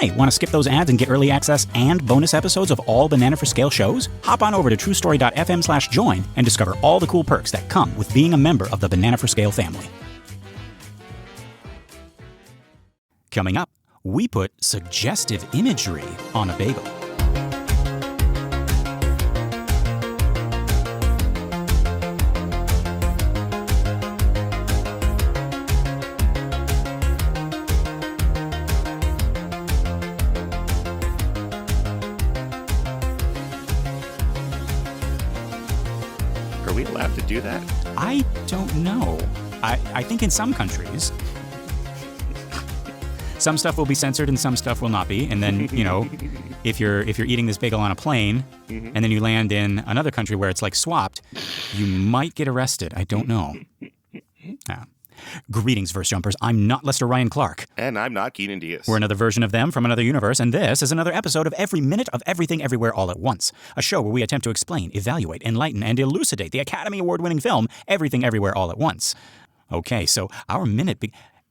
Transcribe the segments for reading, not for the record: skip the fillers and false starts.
Hey, want to skip those ads and get early access and bonus episodes of all Banana for Scale shows? Hop on over to truestory.fm/join and discover all the cool perks that come with being a member of the Banana for Scale family. Coming up, we put suggestive imagery on a bagel. Are we allowed to do that? I don't know. I think in some countries, some stuff will be censored and some stuff will not be. And then, if you're eating this bagel on a plane and then you land in another country where it's like swapped, you might get arrested. I don't know. Greetings, Verse Jumpers. I'm not Lester Ryan Clark. And I'm not Kynan Diaz. We're another version of them from another universe, and this is another episode of Every Minute of Everything Everywhere All at Once, a show where we attempt to explain, evaluate, enlighten, and elucidate the Academy Award-winning film Everything Everywhere All at Once. Okay, so our minute...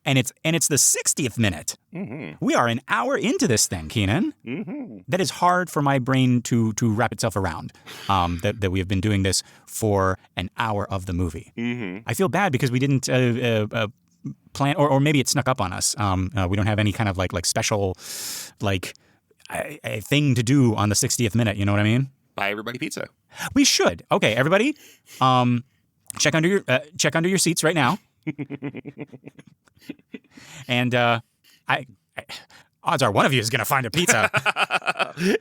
And it's the 60th minute. Mm-hmm. We are an hour into this thing, Kynan. Mm-hmm. That is hard for my brain to wrap itself around, that we have been doing this for an hour of the movie. Mm-hmm. I feel bad because we didn't plan, or maybe it snuck up on us. We don't have any kind of like special a thing to do on the 60th minute. You know what I mean? Buy everybody pizza. We should. Okay, everybody, check under your seats right now. And odds are one of you is going to find a pizza.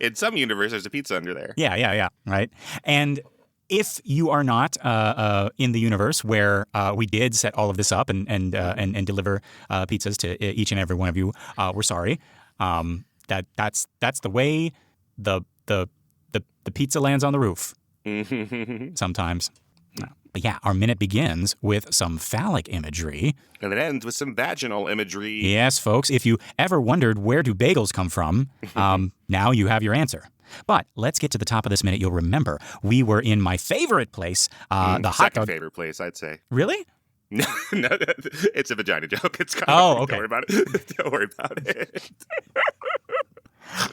In some universe, there's a pizza under there. Yeah, right. And if you are not in the universe where we did set all of this up and deliver pizzas to each and every one of you, we're sorry. That's the way the pizza lands on the roof. Sometimes. But yeah, our minute begins with some phallic imagery. And it ends with some vaginal imagery. Yes, folks, if you ever wondered where do bagels come from, now you have your answer. But let's get to the top of this minute. You'll remember we were in my favorite place, the hot dog. Second favorite place, I'd say. Really? No, it's a vagina joke. It's kind of okay. Don't worry about it. Don't worry about it.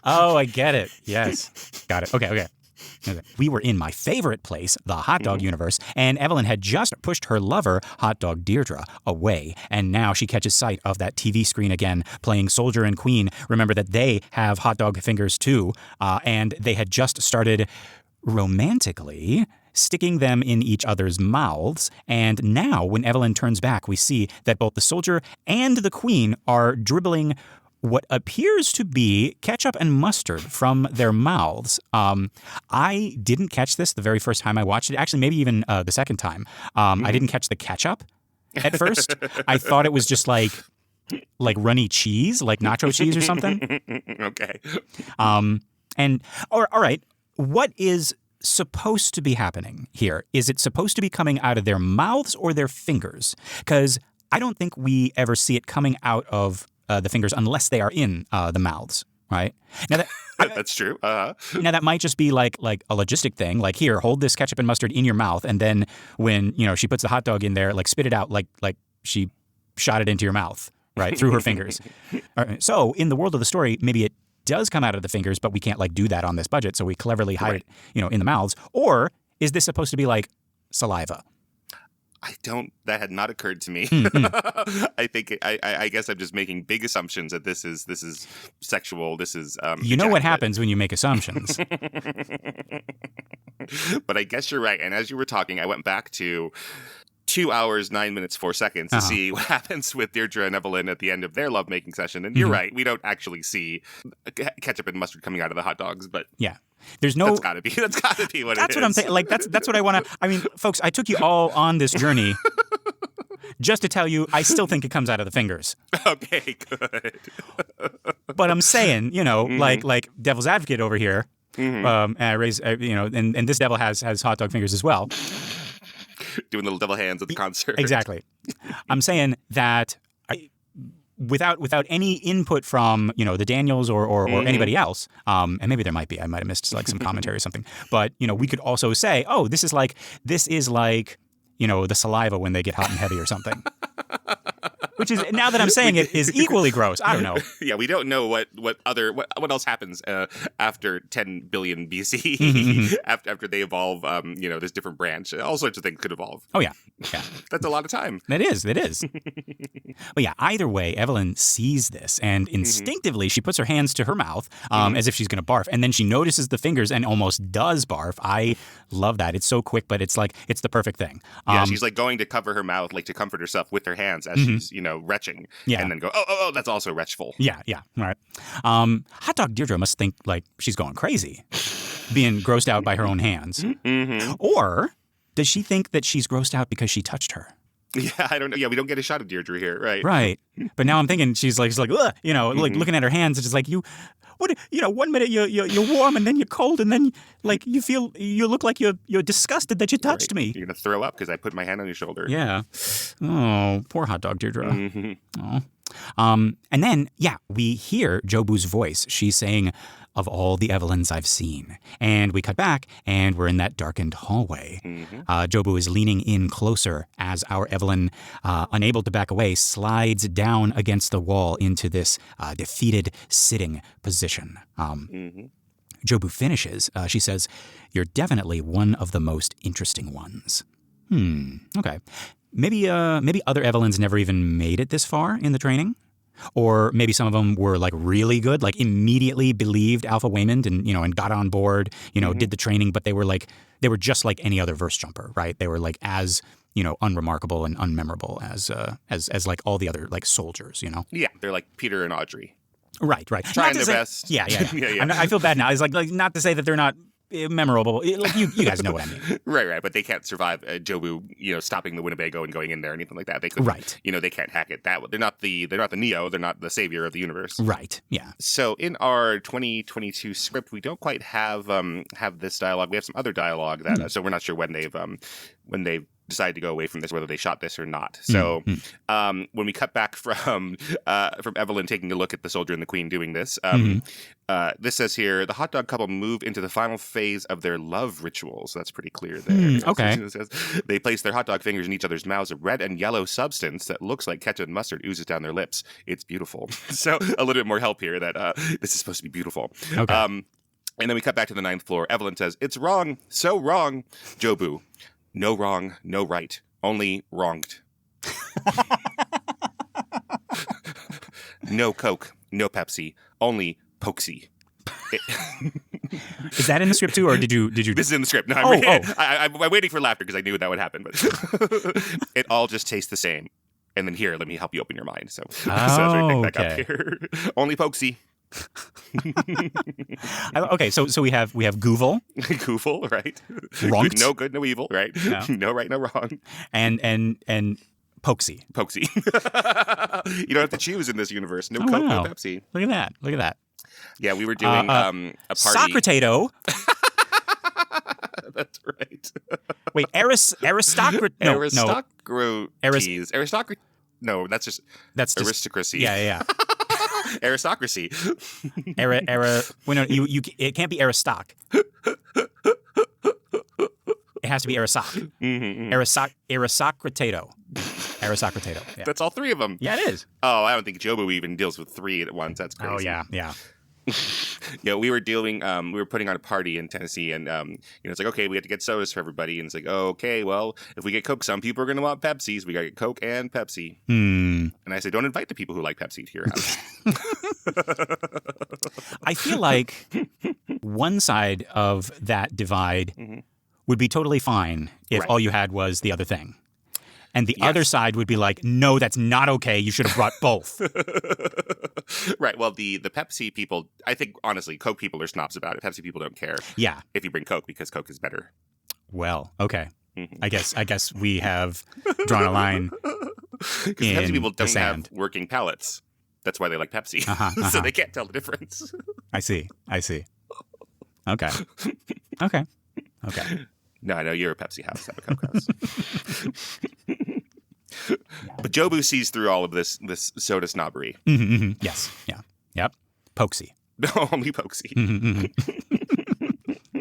Oh, I get it. Yes. Got it. Okay. We were in my favorite place, the hot dog universe, and Evelyn had just pushed her lover, hot dog Deirdre, away. And now she catches sight of that TV screen again, playing Soldier and Queen. Remember that they have hot dog fingers too, and they had just started romantically sticking them in each other's mouths. And now, when Evelyn turns back, we see that both the Soldier and the Queen are dribbling what appears to be ketchup and mustard from their mouths. I didn't catch this the very first time I watched it. Actually, maybe even the second time. I didn't catch the ketchup at first. I thought it was just like runny cheese, like nacho cheese or something. Okay. All right. What is supposed to be happening here? Is it supposed to be coming out of their mouths or their fingers? Because I don't think we ever see it coming out of the fingers unless they are in the mouths, right? Now that's true. Now that might just be like a logistic thing. Like, here, hold this ketchup and mustard in your mouth, and then when she puts the hot dog in there, like spit it out like she shot it into your mouth, right, through her fingers. Right. So in the world of the story, maybe it does come out of the fingers, but we can't do that on this budget, so we cleverly hide it, in the mouths. Or is this supposed to be like saliva? That had not occurred to me. I think, I guess I'm just making big assumptions that this is sexual. This is, you know what happens when you make assumptions. But I guess you're right. And as you were talking, I went back to 2 hours, 9 minutes, 4 seconds to see what happens with Deirdre and Evelyn at the end of their lovemaking session. And you're right. We don't actually see ketchup and mustard coming out of the hot dogs, but yeah. There's no. That's gotta be what it is. That's what I'm saying. That's what I want to. I mean, folks, I took you all on this journey just to tell you, I still think it comes out of the fingers. Okay, good. But I'm saying, like devil's advocate over here. And I raise, and this devil has hot dog fingers as well. Doing little devil hands at the concert. Exactly. I'm saying that without any input from the Daniels or anybody else, and maybe there might be, I might have missed some commentary or something, but we could also say, oh, this is like the saliva when they get hot and heavy or something. Which is, now that I'm saying it, is equally gross. I don't know. Yeah, we don't know what else happens after 10 billion BC, after they evolve. This different branch. All sorts of things could evolve. Oh, yeah. That's a lot of time. It is. But yeah, either way, Evelyn sees this, and instinctively she puts her hands to her mouth as if she's going to barf. And then she notices the fingers and almost does barf. I love that. It's so quick, but it's like, it's the perfect thing. Yeah, she's like going to cover her mouth, like to comfort herself with her hands as she's, retching. Yeah. And then go, oh, that's also retchful. Yeah. All right. Hot Dog Deirdre must think like she's going crazy, being grossed out by her own hands. Or does she think that she's grossed out because she touched her? Yeah, I don't know. Yeah, we don't get a shot of Deirdre here, right? Right. But now I'm thinking she's like, ugh, like looking at her hands. It's just like, 1 minute you're warm and then you're cold and then like you look like you're disgusted that you touched me. You're gonna throw up because I put my hand on your shoulder. Yeah. Oh, poor Hot Dog Deirdre. Oh. And then we hear Jobu's voice. She's saying, "Of all the Evelyns I've seen," and we cut back and we're in that darkened hallway. Jobu is leaning in closer as our Evelyn, unable to back away, slides down against the wall into this defeated sitting position. Jobu finishes. She says, "You're definitely one of the most interesting ones." Okay. Maybe other Evelyns never even made it this far in the training. Or maybe some of them were like really good, like immediately believed Alpha Waymond and got on board, did the training, but they were just like any other verse jumper, right? They were like as, unremarkable and unmemorable as like all the other like soldiers, Yeah, they're like Peter and Audrey. Right. Trying their best. Yeah. I feel bad now. It's like not to say that they're not memorable. Like you guys know what I mean. Right. But they can't survive Jobu, stopping the Winnebago and going in there or anything like that. They couldn't. Right. They can't hack it. They're not the Neo. They're not the savior of the universe. Right. Yeah. So in our 2022 script, we don't quite have this dialogue. We have some other dialogue that so we're not sure when they've decided to go away from this, whether they shot this or not. So when we cut back from Evelyn taking a look at the soldier and the queen doing this, this says here, the hot dog couple move into the final phase of their love ritual. So that's pretty clear there. Okay. It says, they place their hot dog fingers in each other's mouths. A red and yellow substance that looks like ketchup and mustard oozes down their lips. It's beautiful. So a little bit more help here that this is supposed to be beautiful. Okay. And then we cut back to the 9th floor. Evelyn says, "It's wrong. So wrong." Jobu, "No wrong, no right. Only wronged." "No Coke, no Pepsi. Only Pokesie." Is that in the script too, or did you? This is in the script. No, I'm waiting for laughter because I knew that would happen. But it all just tastes the same. And then here, let me help you open your mind. So that's what we pick back up here. Only Pokesie. Okay, so we have Google. Google, right? Wronked. No good, no evil, right? Yeah. No right, no wrong. And Pokesie. You don't have to choose in this universe. No Coke, no Pepsi. Look at that. Yeah, we were doing a party. Socratato. That's right. Wait, aristocracy. No, that's just aristocracy. Yeah. Aristocracy. It can't be aristoc. It has to be aristoc. Aristocratato. Yeah. That's all three of them. Yeah, it is. Oh, I don't think Jobu even deals with three at once. That's crazy. Oh, yeah. Yeah, we were putting on a party in Tennessee, and it's like, okay, we have to get sodas for everybody, and it's like, oh, okay, well, if we get Coke, some people are going to want Pepsis. We got to get Coke and Pepsi. And I said, don't invite the people who like Pepsi to your house. I feel like one side of that divide would be totally fine if all you had was the other thing. And the other side would be like, no, that's not okay. You should have brought both. Right. Well, the Pepsi people, I think, honestly, Coke people are snobs about it. Pepsi people don't care if you bring Coke because Coke is better. Well, okay. I guess we have drawn a line in Pepsi people don't have working palates. That's why they like Pepsi. So they can't tell the difference. I see. Okay. No, I know you're a Pepsi house. I'm a Coke house. But Jobu sees through all of this soda snobbery. Yes. Yeah. Yep. Pokesie. Only Pokesie.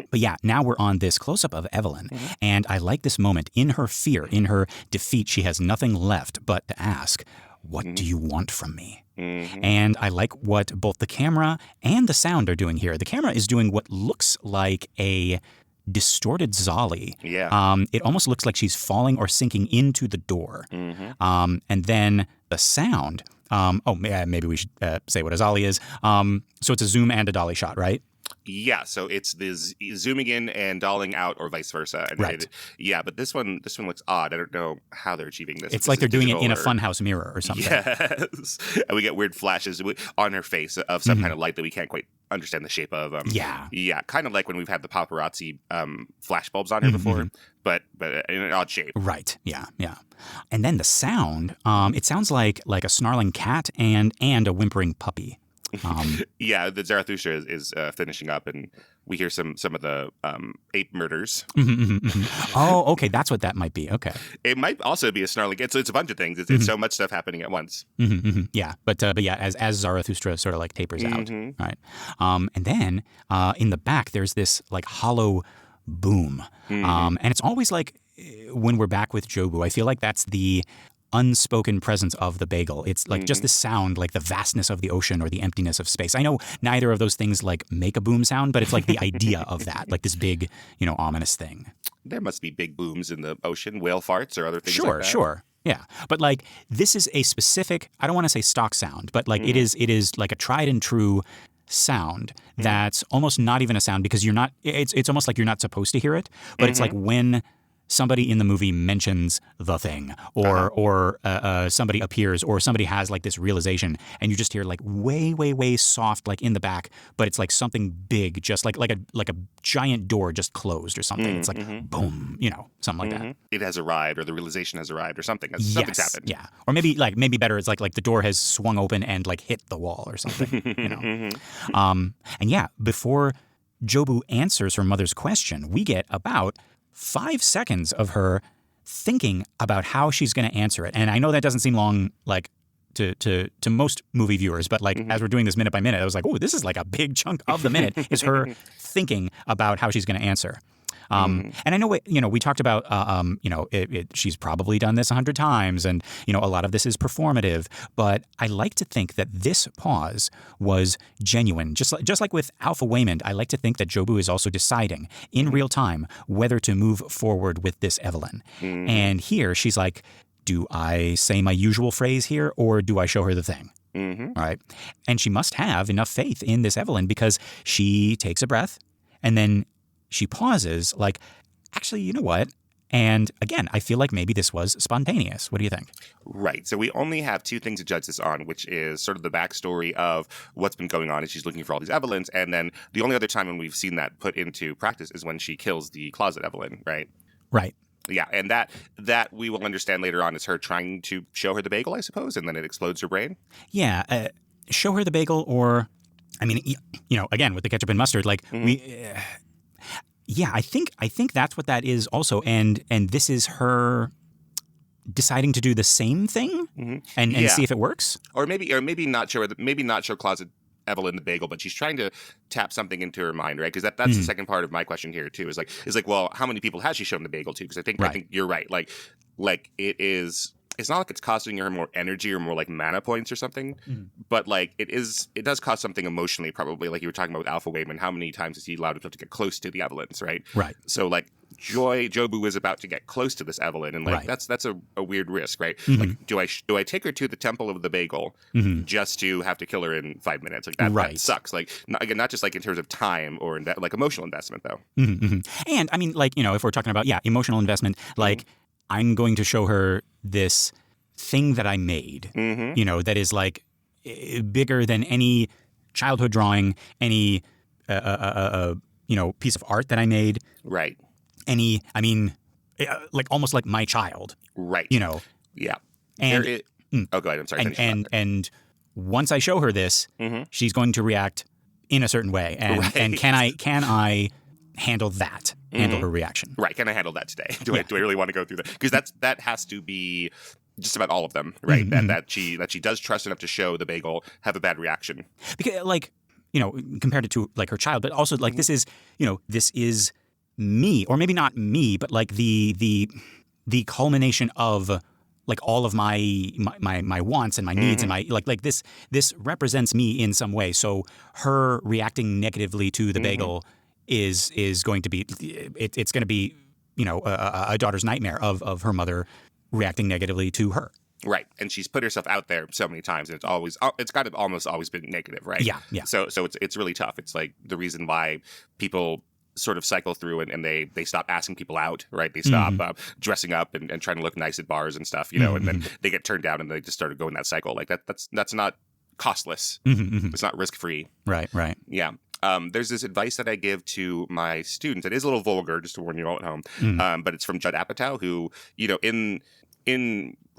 But yeah, now we're on this close-up of Evelyn, and I like this moment. In her fear, in her defeat, she has nothing left but to ask, What do you want from me? Mm-hmm. And I like what both the camera and the sound are doing here. The camera is doing what looks like a distorted Zolly. Yeah. It almost looks like she's falling or sinking into the door. Mm-hmm. And then the sound. Maybe we should say what a Zolly is. So it's a zoom and a dolly shot, right? Yeah, so it's the zooming in and dolling out, or vice versa. And Right. but this one looks odd. I don't know how they're achieving this. It's If like this they're is doing it in a digital or- funhouse mirror or something. Yes, and we get weird flashes on her face of some kind of light that we can't quite understand the shape of. Yeah. Kind of like when we've had the paparazzi flash bulbs on her before, but in an odd shape. Right. Yeah. And then the sound. It sounds like a snarling cat and a whimpering puppy. Yeah, the Zarathustra is finishing up, and we hear some of the ape murders. Oh, okay, that's what that might be. Okay. It might also be a snarling. It's a bunch of things. It's so much stuff happening at once. Yeah, but yeah, as Zarathustra sort of like tapers out, right? And then in the back, there's this like hollow boom, and it's always like when we're back with Jobu, I feel like that's the unspoken presence of the bagel. It's like just the sound, like the vastness of the ocean or the emptiness of space. I know neither of those things like make a boom sound, but it's like the idea of that, like this big, ominous thing. There must be big booms in the ocean, whale farts or other things like that. Sure. Yeah. But like this is a specific, I don't want to say stock sound, but like it is like a tried and true sound that's almost not even a sound because it's almost like you're not supposed to hear it, but it's like when somebody in the movie mentions the thing or somebody appears or somebody has like this realization and you just hear like way, way, way soft like in the back, but it's like something big, just like a giant door just closed or something. It's like boom, something like that. It has arrived, or the realization has arrived, or something. Something's happened. Yeah. Or maybe better, it's like the door has swung open and like hit the wall or something. And yeah, before Jobu answers her mother's question, we get about 5 seconds of her thinking about how she's going to answer it. And I know that doesn't seem long, like to most movie viewers, but like as we're doing this minute by minute, I was like, oh, this is like a big chunk of the minute is her thinking about how she's going to answer. And I know, we talked about, she's probably done this 100 times and, a lot of this is performative, but I like to think that this pause was genuine. Just like with Alpha Waymond, I like to think that Jobu is also deciding in real time whether to move forward with this Evelyn. And here she's like, do I say my usual phrase here or do I show her the thing? All right. And she must have enough faith in this Evelyn because she takes a breath and then she pauses like, actually, you know what? And again, I feel like maybe this was spontaneous. What do you think? Right. So we only have two things to judge this on, which is sort of the backstory of what's been going on as she's looking for all these Evelyns. And then the only other time when we've seen that put into practice is when she kills the closet Evelyn, right? Right. Yeah, and that we will understand later on is her trying to show her the bagel, I suppose, and then it explodes her brain. Yeah. Show her the bagel or, I mean, again, with the ketchup and mustard, like yeah, I think that's what that is also, and this is her deciding to do the same thing and see if it works, or maybe not show closet Evelyn the bagel, but she's trying to tap something into her mind, right? Because that's the second part of my question here too. Is like, well, how many people has she shown the bagel to? Because I think you're right. Like it is. It's not like it's costing her more energy or more like mana points or something, but like it does cost something emotionally, probably. Like you were talking about with Alpha Waymond, how many times has he allowed himself to get close to the Evelyns, right? Right. So like Jobu is about to get close to this Evelyn, and like that's a weird risk, right? Like do I take her to the Temple of the Bagel just to have to kill her in 5 minutes? Like that sucks. Like not just like in terms of time or like emotional investment though. And I mean, like if we're talking about emotional investment, like. I'm going to show her this thing that I made, that is like bigger than any childhood drawing, any, piece of art that I made. Right. Like almost like my child. Right. Yeah. And go ahead. I'm sorry. And once I show her this, she's going to react in a certain way. And can I handle that? Handle her reaction. Right. Can I handle that today? Do I really want to go through that? Because that has to be just about all of them, right? And that she does trust enough to show the bagel have a bad reaction. Because like, compared it to like her child, but also like this is me, or maybe not me, but like the culmination of like all of my wants and my needs and my like this represents me in some way. So her reacting negatively to the bagel is going to be it's going to be a daughter's nightmare of her mother reacting negatively to her. Right. And she's put herself out there so many times, and it's got to almost always been negative, right? Yeah. So it's really tough. It's like the reason why people sort of cycle through and they stop asking people out, right? They stop dressing up and trying to look nice at bars and stuff, and then they get turned down and they just started going that cycle. Like that's not costless. It's not risk-free. Right. Yeah. There's this advice that I give to my students. It is a little vulgar, just to warn you all at home, but it's from Judd Apatow, who, in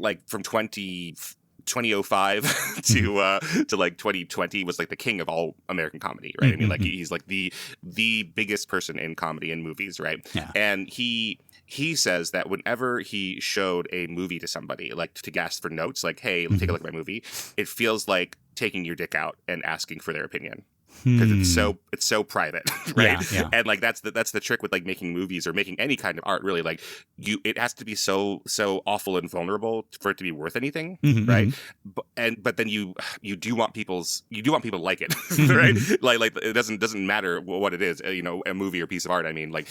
like from 2005 to like 2020 was like the king of all American comedy, right? I mean, like he's like the biggest person in comedy and movies, right? Yeah. And he says that whenever he showed a movie to somebody, like to ask for notes, like, hey, take a look at my movie, it feels like taking your dick out and asking for their opinion. Because it's so private, right? Yeah. And like that's the trick with like making movies or making any kind of art. Really, like it has to be so awful and vulnerable for it to be worth anything, right? But then you do want people to like it, right? Like it doesn't matter what it is, a movie or piece of art. I mean, like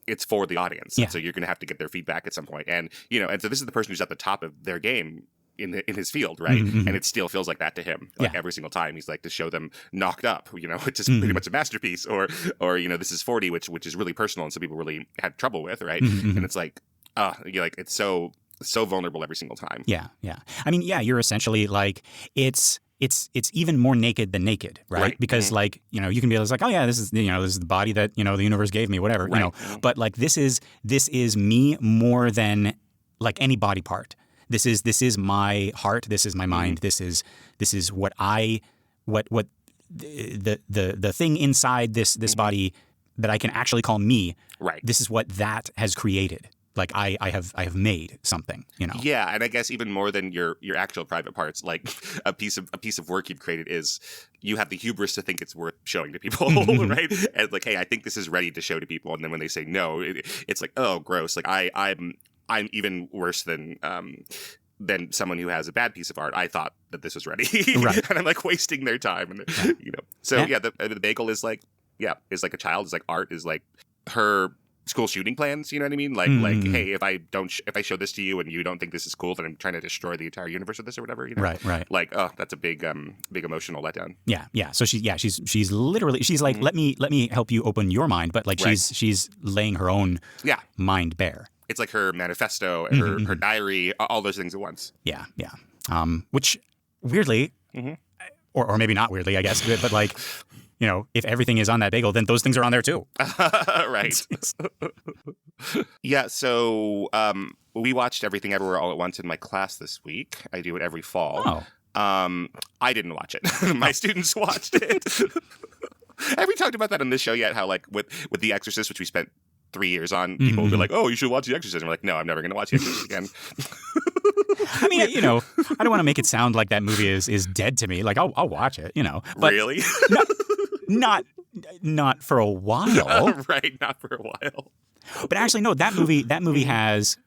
it's for the audience, so you're gonna have to get their feedback at some point, and and so this is the person who's at the top of their game in his field, right? And it still feels like that to him, like every single time. He's like, to show them knocked up, which is pretty much a masterpiece, or this is 40, which is really personal and some people really had trouble with, right? And it's like, it's so vulnerable every single time. Yeah. I mean, you're essentially like it's even more naked than naked, right? Because like, you can be like, oh yeah, this is the body that, the universe gave me, whatever, but like this is me more than like any body part. This is my heart. This is my mind. This is what the thing inside this body that I can actually call me. Right. This is what that has created. Like I have made something. Yeah, and I guess even more than your actual private parts, like a piece of work you've created is you have the hubris to think it's worth showing to people, right? And like, hey, I think this is ready to show to people, and then when they say no, it's like, oh, gross. Like I'm even worse than someone who has a bad piece of art. I thought that this was ready, right? And I'm like wasting their time, and So the bagel is like a child. Is like art is like her school shooting plans. You know what I mean? Like hey, if I show this to you and you don't think this is cool, then I'm trying to destroy the entire universe with this or whatever. Right. Like, oh, that's a big emotional letdown. Yeah. So she's literally like, let me help you open your mind, but like she's laying her own mind bare. It's like her manifesto, and her diary, all those things at once. Yeah. Which weirdly, or maybe not weirdly, I guess, but like, if everything is on that bagel, then those things are on there too. Right. Yeah. So we watched Everything Everywhere All at Once in my class this week. I do it every fall. Oh. I didn't watch it. My students watched it. Have we talked about that on this show yet? How like with The Exorcist, which we spent 3 years on, people will be like, oh, you should watch The Exorcist. And we're like, no, I'm never going to watch The Exorcist again. I mean, I don't want to make it sound like that movie is dead to me. Like, I'll watch it, But really? not for a while. Right, not for a while. But actually, no, that movie has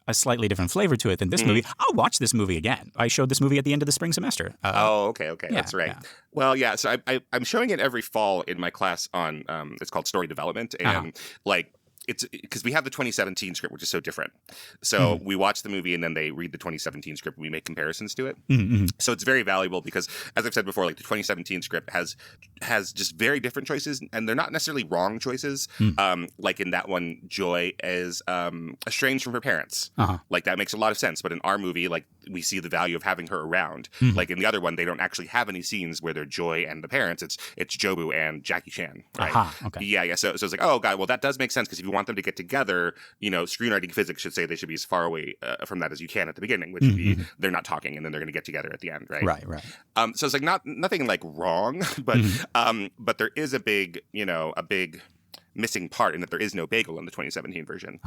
a slightly different flavor to it than this movie. I'll watch this movie again. I showed this movie at the end of the spring semester. Okay. That's right. Yeah. Well, yeah, so I'm showing it every fall in my class on, it's called Story Development. And like, it's because we have the 2017 script, which is so different. So we watch the movie and then they read the 2017 script and we make comparisons to it. So it's very valuable because, as I've said before, like the 2017 script has just very different choices, and they're not necessarily wrong choices. Like in that one, Joy is estranged from her parents. Like that makes a lot of sense. But in our movie, like we see the value of having her around. Like in the other one, they don't actually have any scenes where they're Joy and the parents. It's Jobu and Jackie Chan. Right? Okay. Yeah. So it's like, oh god, well that does make sense, because if you want them to get together, screenwriting physics should say they should be as far away from that as you can at the beginning, which would be they're not talking and then they're going to get together at the end, right? Right. So it's like nothing like wrong, but there is a big missing part in that there is no bagel in the 2017 version.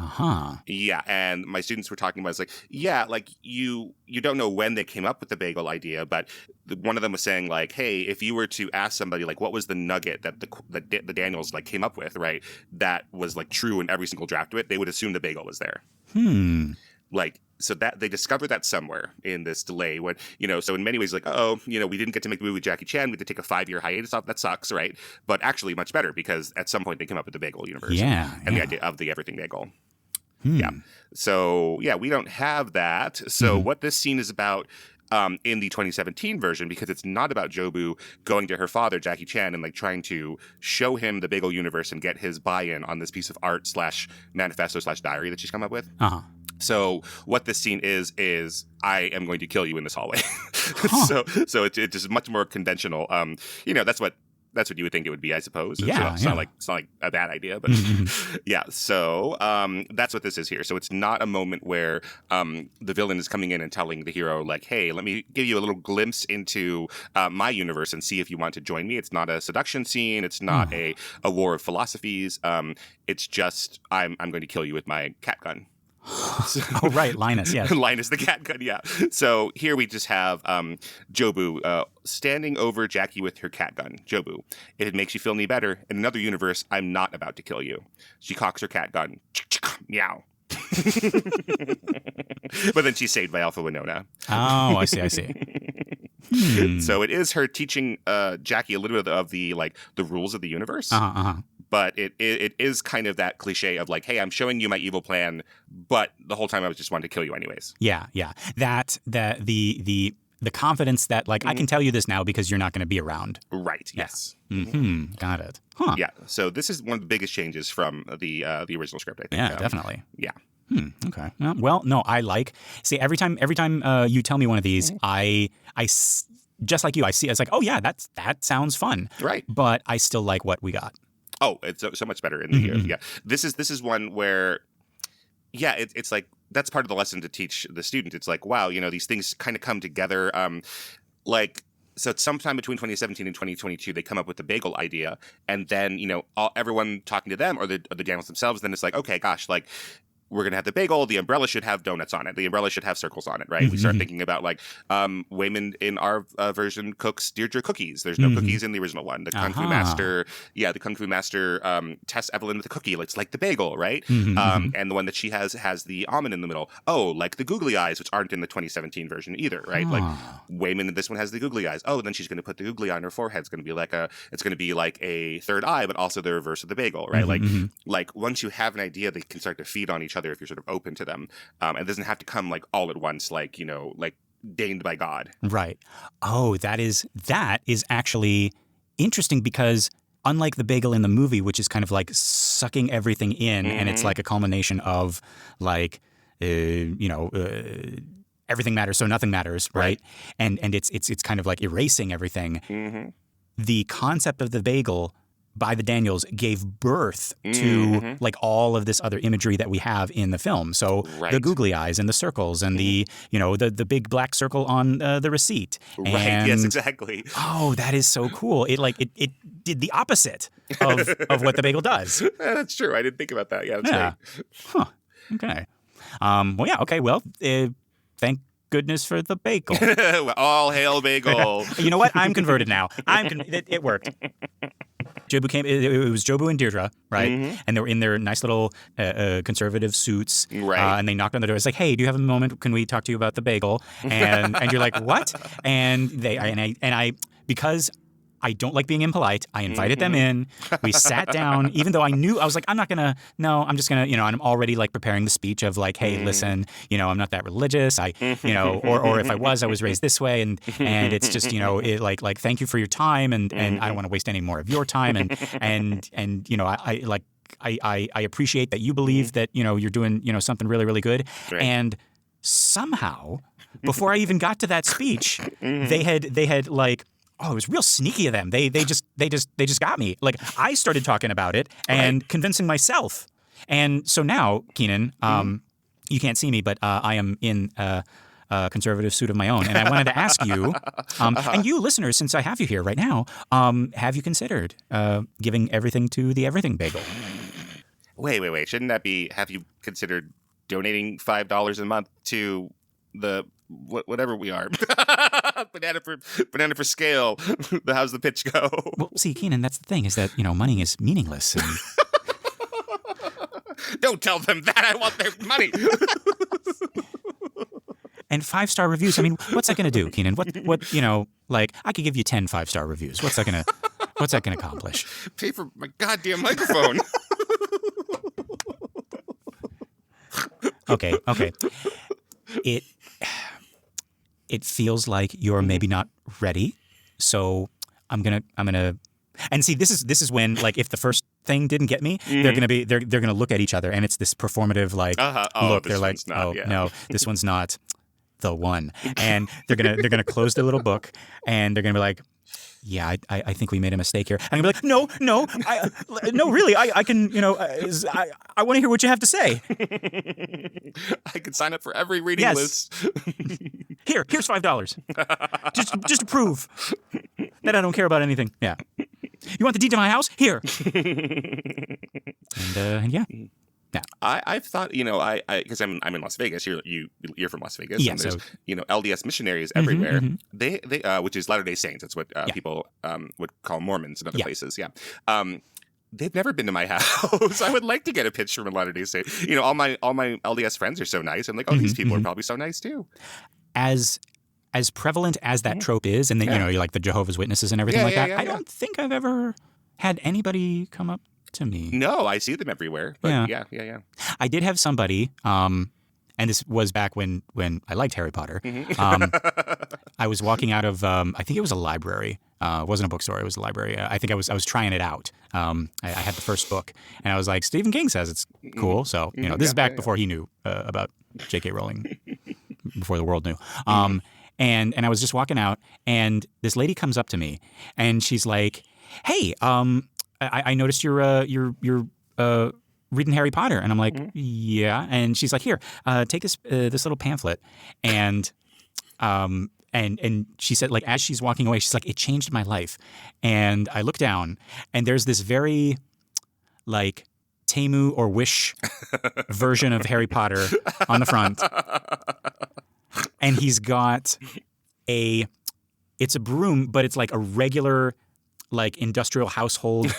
Yeah, and my students were talking about, it's like, yeah, like you don't know when they came up with the bagel idea, but one of them was saying like, hey, if you were to ask somebody like what was the nugget that the Daniels like came up with, right, that was like true in every single draft of it, they would assume the bagel was there. Like so that they discovered that somewhere in this delay when, so in many ways, like, we didn't get to make the movie with Jackie Chan. We had to take a 5-year hiatus off. That sucks, right? But actually much better because at some point they came up with the bagel universe and the idea of the Everything Bagel. Yeah. So, we don't have that. So what this scene is about in the 2017 version, because it's not about Jobu going to her father, Jackie Chan, and like trying to show him the bagel universe and get his buy-in on this piece of art / manifesto / diary that she's come up with. So what this scene is I am going to kill you in this hallway. So it's just much more conventional. That's what you would think it would be, I suppose. It's not like a bad idea, but So that's what this is here. So it's not a moment where the villain is coming in and telling the hero, like, hey, let me give you a little glimpse into my universe and see if you want to join me. It's not a seduction scene. It's not a war of philosophies. It's just I'm going to kill you with my cat gun. Oh, right. Linus, yes. Linus the cat gun, yeah. So here we just have Jobu standing over Jackie with her cat gun. Jobu, if it makes you feel any better, in another universe, I'm not about to kill you. She cocks her cat gun. Meow. But then she's saved by Alpha Winona. Oh, I see. So it is her teaching Jackie a little bit of the rules of the universe. But it is kind of that cliche of like, hey, I'm showing you my evil plan, but the whole time I was just wanting to kill you anyways. Yeah. The confidence that I can tell you this now because you're not going to be around. Right. Yes. Got it. Huh. Yeah. So this is one of the biggest changes from the original script, I think. Yeah, definitely. Yeah. Okay. Well, no, see, every time you tell me one of these, I just like you, I see, it's like, oh yeah, that sounds fun. Right. But I still like what we got. Oh, it's so much better in the yeah. This is one where, it's like that's part of the lesson to teach the student. It's like, wow, these things kind of come together. So it's sometime between 2017 and 2022, they come up with the bagel idea, and then everyone talking to them or the Daniels themselves. Then it's like, okay, gosh, we're going to have the bagel. The umbrella should have donuts on it. The umbrella should have circles on it, right? We start thinking about Wayman in our version cooks Deirdre cookies. There's no cookies in the original one. The Kung Fu Master, tests Evelyn with a cookie. It's like the bagel, right? And the one that she has the almond in the middle. Oh, like the googly eyes, which aren't in the 2017 version either, right? Like Wayman in this one has the googly eyes. Oh, then she's going to put the googly eye on her forehead. It's going to be like a third eye, but also the reverse of the bagel, right? Like once you have an idea, they can start to feed on each other if you're sort of open to them. It doesn't have to come all at once, deigned by God. Right. Oh, that is actually interesting because unlike the bagel in the movie, which is kind of like sucking everything in, and it's like a culmination of everything matters, so nothing matters, right? And it's kind of like erasing everything. The concept of the bagel by the Daniels gave birth to all of this other imagery that we have in the film. So the googly eyes and the circles and the big black circle on the receipt. Right. And, yes, exactly. Oh, that is so cool. It did the opposite of what the bagel does. Yeah, that's true. I didn't think about that. Yeah, that's great. Huh. Okay. Okay. Well, thank goodness for the bagel. All hail bagel. You know what? I'm converted now. It worked. Jobu came. It was Jobu and Deirdre, right? And they were in their nice little conservative suits, right? And they knocked on the door. It's like, hey, do you have a moment? Can we talk to you about the bagel? And you're like, what? And I because I don't like being impolite. I invited them in. We sat down, even though I was like, I'm not going to, no, I'm just going to, and I'm already preparing the speech of hey, listen, I'm not that religious. or if I was raised this way. And it's just, thank you for your time. And I don't want to waste any more of your time. And I appreciate that you believe that, you're doing, something really, really good. Right. And somehow, before I even got to that speech, they had oh, it was real sneaky of them. They just got me. I started talking about it and convincing myself. And so now, Kynan, you can't see me, but I am in a conservative suit of my own. And I wanted to ask you, and you listeners, since I have you here right now, have you considered giving everything to the Everything Bagel? Wait. Shouldn't that be, have you considered donating $5 a month to the whatever we are? banana for scale. How's the pitch go? Well, see, Kynan, that's the thing, is that money is meaningless. And... Don't tell them that. I want their money. And 5-star reviews. I mean, what's that going to do, Kynan? What, you know, like, I could give you 10 5-star reviews. What's that going to accomplish? Pay for my goddamn microphone. Okay. It feels like you're maybe not ready. So I'm gonna and see, this is when, like, if the first thing didn't get me, they're gonna look at each other, and it's this performative, like, look. They're like, no, this one's not the one, and they're gonna close their little book, and they're gonna be like, yeah, I think we made a mistake here. I'm gonna be like, no, really, I can, you know, I want to hear what you have to say. I could sign up for every reading list. Here's $5, just to prove that I don't care about anything. Yeah, you want the deed to my house? Here. And yeah. Yeah. I've thought, you know, I because I'm in Las Vegas. You're from Las Vegas. Yeah, and there's, so, you know, LDS missionaries everywhere. They which is Latter-day Saints. That's what people would call Mormons in other places. Yeah. They've never been to my house. I would like to get a pitch from a Latter-day Saint. You know, all my LDS friends are so nice. I'm like, oh, these people are probably so nice too. As prevalent as that trope is, and then you know, you like the Jehovah's Witnesses and everything like that. I don't think I've ever had anybody come up to me. No, I see them everywhere. But yeah. I did have somebody, and this was back when I liked Harry Potter. I was walking out of, I think it was a library. It wasn't a bookstore. It was a library. I think I was trying it out. I had the first book, and I was like, Stephen King says it's cool. So, you know, this is back before he knew about J.K. Rowling, before the world knew. And I was just walking out, and this lady comes up to me, and she's like, hey, I noticed you're reading Harry Potter, and I'm like, yeah. And she's like, here, take this little pamphlet, and she said, like, as she's walking away, she's like, it changed my life. And I look down, and there's this very, like, Temu or Wish version of Harry Potter on the front, and he's got it's a broom, but it's like a regular, like, industrial household.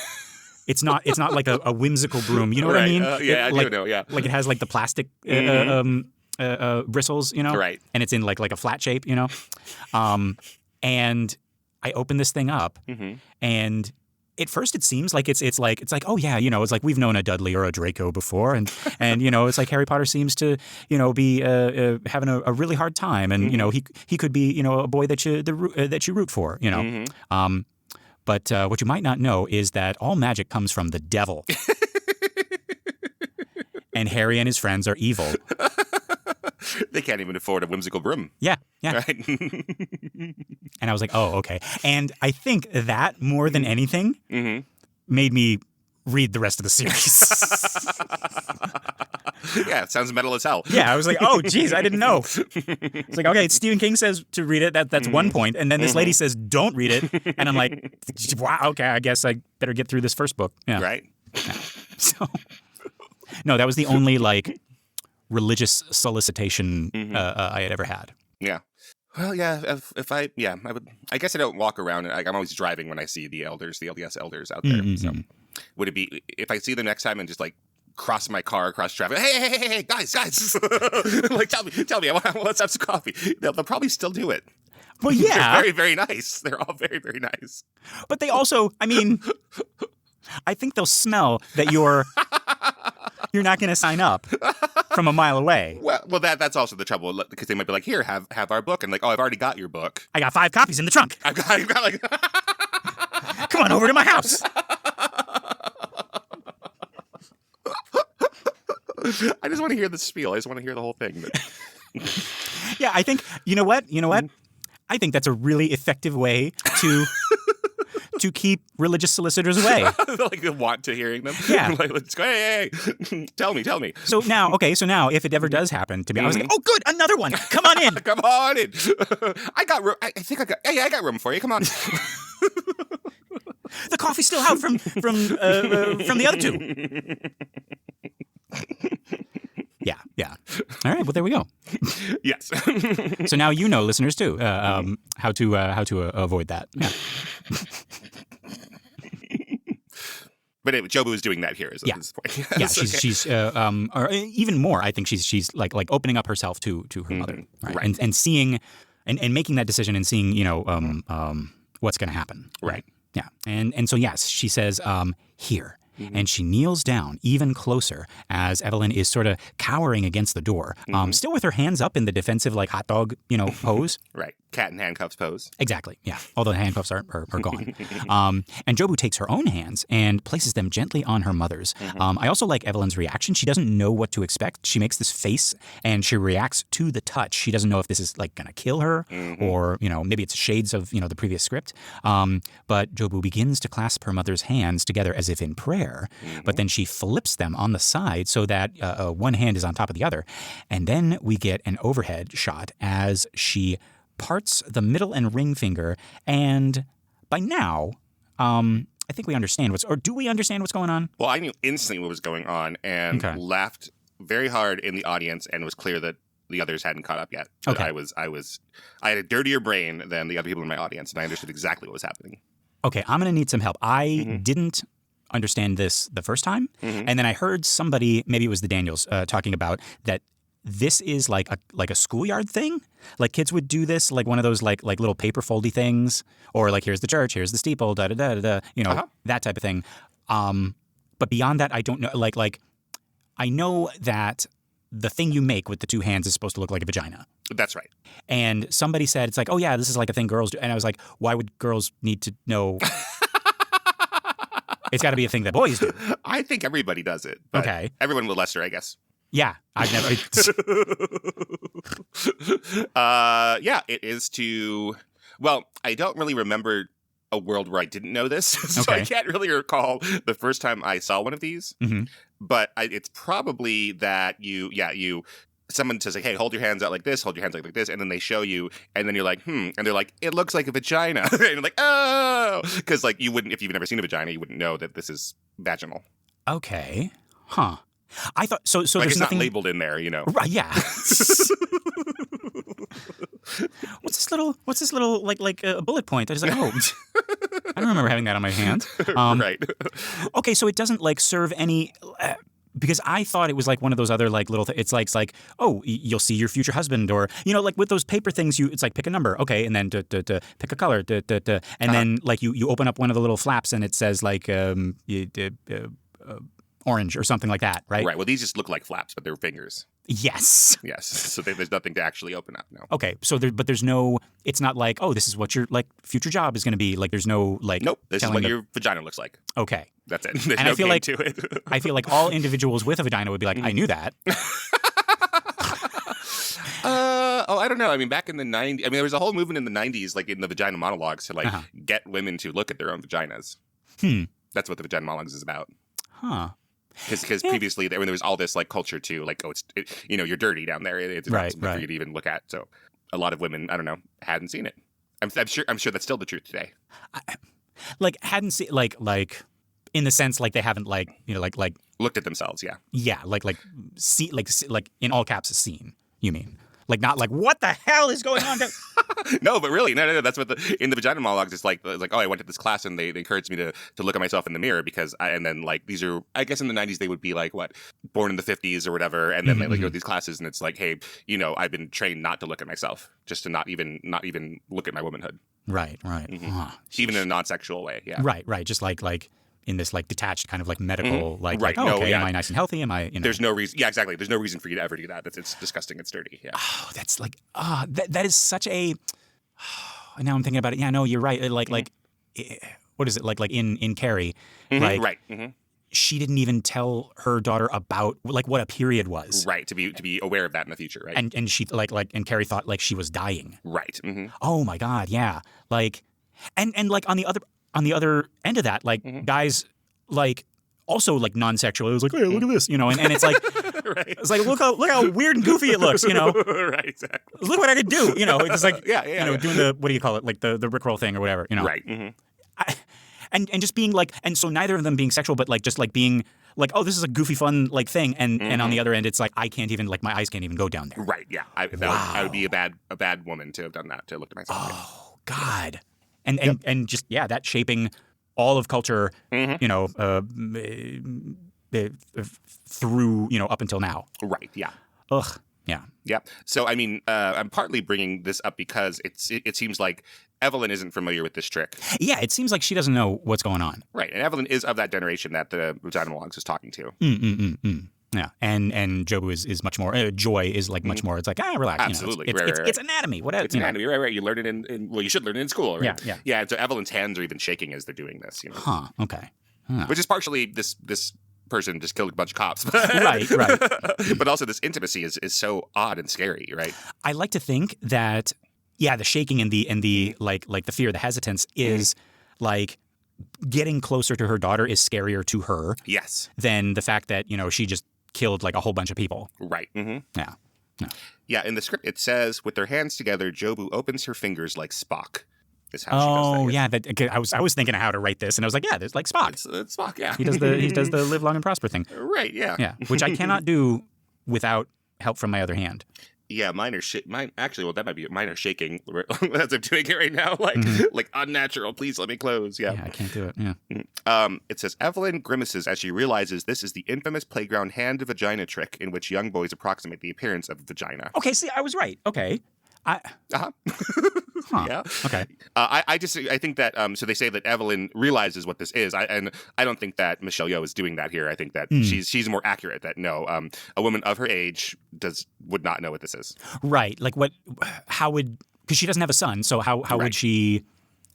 It's not like a whimsical broom. You know what I mean? I do know. Yeah, like it has like the plastic bristles, you know? Right. And it's in like a flat shape, you know? And I open this thing up, and at first it seems like it's like, oh yeah, you know, it's like we've known a Dudley or a Draco before, and you know, it's like Harry Potter seems to, you know, be having a really hard time, and you know, he could be, you know, a boy that you root for, you know. But what you might not know is that all magic comes from the devil. And Harry and his friends are evil. They can't even afford a whimsical broom. Yeah. Right? And I was like, oh, okay. And I think that, more than anything, made me read the rest of the series. Yeah, it sounds metal as hell. Yeah, I was like, oh, geez, I didn't know. It's like, okay, Stephen King says to read it. That's one point. And then this lady says, don't read it. And I'm like, wow, okay, I guess I better get through this first book. Yeah. Right? Yeah. So, no, that was the only, like, religious solicitation I had ever had. Yeah. Well, yeah, I guess I don't walk around. I'm always driving when I see the LDS elders out there. So would it be, if I see them next time and just, like, cross my car across traffic, hey, guys, like, tell me, let's have some coffee. They'll probably still do it. Well, yeah. They're very, very nice. They're all very, very nice. But they also, I mean, I think they'll smell that you're not going to sign up from a mile away. Well, that's also the trouble, because they might be like, here, have our book. And like, oh, I've already got your book. I got 5 copies in the trunk. I've got like... Come on over to my house. I just want to hear the spiel. I just want to hear the whole thing. Yeah, I think, you know what? I think that's a really effective way to keep religious solicitors away. Like, want to hearing them. Yeah. Like, let's go, hey, tell me. So now, if it ever does happen to me, I was like, oh, good, another one. Come on in. Come on in. I got room. I think I got room for you. Come on. The coffee's still out from the other 2. Yeah. All right. Well, there we go. Yes. So now you know, listeners, too, how to avoid that. Yeah. But anyway, Jobu is doing that here. Is Yeah. this point? Yeah, Yes, she's or even more. I think she's like opening up herself to her mother, right? And seeing and making that decision and seeing what's going to happen, Right. Yeah, and so yes, she says here. And she kneels down even closer as Evelyn is sort of cowering against the door, still with her hands up in the defensive, like hot dog, pose. Right. Cat in handcuffs pose. Exactly. Yeah. Although the handcuffs are gone. And Jobu takes her own hands and places them gently on her mother's. I also like Evelyn's reaction. She doesn't know what to expect. She makes this face and she reacts to the touch. She doesn't know if this is like going to kill her or, maybe it's shades of, the previous script. But Jobu begins to clasp her mother's hands together as if in prayer. But then she flips them on the side so that one hand is on top of the other. And then we get an overhead shot as she parts the middle and ring finger, and by now, I think we understand do we understand what's going on? Well, I knew instantly what was going on and laughed very hard in the audience, and it was clear that the others hadn't caught up yet. But I had a dirtier brain than the other people in my audience, and I understood exactly what was happening. Okay, I'm going to need some help. I didn't understand this the first time, and then I heard somebody, maybe it was the Daniels, talking about that. This is like a schoolyard thing. Like kids would do this, like one of those like little paper foldy things, or like here's the church, here's the steeple, da da da da, that type of thing. But beyond that, I don't know. Like I know that the thing you make with the two hands is supposed to look like a vagina. That's right. And somebody said it's like, oh yeah, this is like a thing girls do, and I was like, why would girls need to know? It's got to be a thing that boys do. I think everybody does it. But everyone with Lester, I guess. Yeah, I've never. It is to. Well, I don't really remember a world where I didn't know this, so I can't really recall the first time I saw one of these. But it's probably that someone says like, "Hey, hold your hands out like this, hold your hands like this," and then they show you, and then you're like, and they're like, "It looks like a vagina," and you're like, "Oh," because like you wouldn't, if you've never seen a vagina, you wouldn't know that this is vaginal. Okay, huh. I thought so. So like there's it's nothing not labeled in there, Right? Yeah. What's this little like bullet point? I was like, oh, I don't remember having that on my hand. Right. Okay, so it doesn't like serve any. Because I thought it was like one of those other like little. It's like oh, you'll see your future husband, or like with those paper things. It's like pick a number, okay, and then pick a color, and then like you open up one of the little flaps and it says like orange or something like that, right? Right. Well, these just look like flaps, but they're fingers. Yes. Yes. So there's nothing to actually open up. No. Okay. So there's no. It's not like, oh, this is what your like future job is going to be. Like there's no like. Nope. This is what your vagina looks like. Okay. That's it. There's and no I feel game like to it. I feel like all individuals with a vagina would be like, I knew that. I don't know. I mean, back in the 90s, I mean, there was a whole movement in the 90s, like in the Vagina Monologues, to like get women to look at their own vaginas. That's what the Vagina Monologues is about. Huh. Because previously there was all this like culture too, like you're dirty down there. It's not something for you to even look at. So a lot of women, I don't know, hadn't seen it. I'm sure that's still the truth today. Like hadn't seen like in the sense like they haven't like like looked at themselves. Yeah. Like see like in all caps seen. You mean? Like not like what the hell is going on? No, but really, no. That's what in the Vagina Monologues. It's like oh, I went to this class and they encouraged me to look at myself in the mirror because and then like these are, I guess in the 90s they would be like what, born in the 50s or whatever, and then they like go to these classes and it's like, hey, I've been trained not to look at myself, just to not even look at my womanhood. Right. Even in a non-sexual way. Yeah. Right. Just like. In this like detached kind of like medical am I nice and healthy? Am I? There's no reason. Yeah, exactly. There's no reason for you to ever do that. It's disgusting. It's dirty. Yeah. Oh, that's like that is such a. Now I'm thinking about it. Yeah, no, you're right. Like what is it like in Carrie? Like right. She didn't even tell her daughter about like what a period was. Right. To be aware of that in the future. Right. And she and Carrie thought like she was dying. Right. Oh my God. Yeah. Like and like on the other end of that, like guys like also like non-sexual. It was like, hey, look at this, and it's like, it's like look how weird and goofy it looks, Right, exactly. Look what I could do, It's like doing the what do you call it, like the Rickroll thing or whatever, Right. And just being like, and so neither of them being sexual, but like just like being like, oh, this is a goofy fun like thing, and on the other end, it's like I can't even like my eyes can't even go down there. Right. Yeah. I would be a bad woman to have done that, to look at myself. Oh God. And just that shaping all of culture, Mm-hmm. you know, through, you know, up until now. Right. Yeah. Ugh. Yeah. Yeah. So, I mean, I'm partly bringing this up because it seems like Evelyn isn't familiar with this trick. Yeah, it seems like she doesn't know what's going on. Right. And Evelyn is of that generation that the Vagina Monologues is talking to. Yeah, and Jobu is much more. Joy is like much more. It's like relax. Absolutely. You know, Right. it's anatomy. Whatever. It's anatomy, right. You learn it in well, you should learn it in school, right? Yeah. And so Evelyn's hands are even shaking as they're doing this, you know. Huh. Okay. Huh. Which is partially this person just killed a bunch of cops. Right. But also this intimacy is so odd and scary, right? I like to think that the shaking and the like the fear, the hesitance is like getting closer to her daughter is scarier to her. Yes. Than the fact that, you know, she just killed like a whole bunch of people. Right. Mm-hmm. Yeah. Yeah, in the script it says, with their hands together, Jobu opens her fingers like Spock. Is how she does that. Yeah. I was thinking of how to write this, and I was like, yeah, there's like Spock. It's Spock, yeah. He does the live long and prosper thing. Right, yeah. Yeah, which I cannot do without help from my other hand. Yeah, mine are shaking as I'm doing it right now. Like unnatural. Please let me close. Yeah. Yeah, I can't do it. Yeah. It says Evelyn grimaces as she realizes this is the infamous playground hand vagina trick in which young boys approximate the appearance of a vagina. Okay, see, I was right. Okay. Uh-huh. Huh. Yeah. Okay. I think that so they say that Evelyn realizes what this is. I don't think that Michelle Yeoh is doing that here. I think that she's more accurate. That no, a woman of her age would not know what this is. Right. Like what? How would? Because she doesn't have a son. So how would she?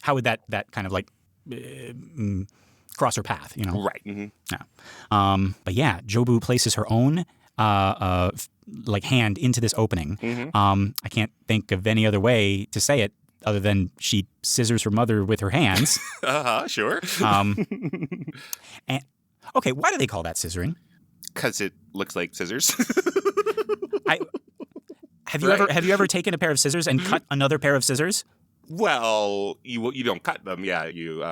How would that kind of like cross her path? You know. Right. Mm-hmm. Yeah. But yeah, Jobu places her own like hand into this opening. I can't think of any other way to say it other than she scissors her mother with her hands. Sure. And okay, why do they call that scissoring? Because it looks like scissors. Have you ever taken a pair of scissors and cut another pair of scissors? Well, you don't cut them. Yeah, you.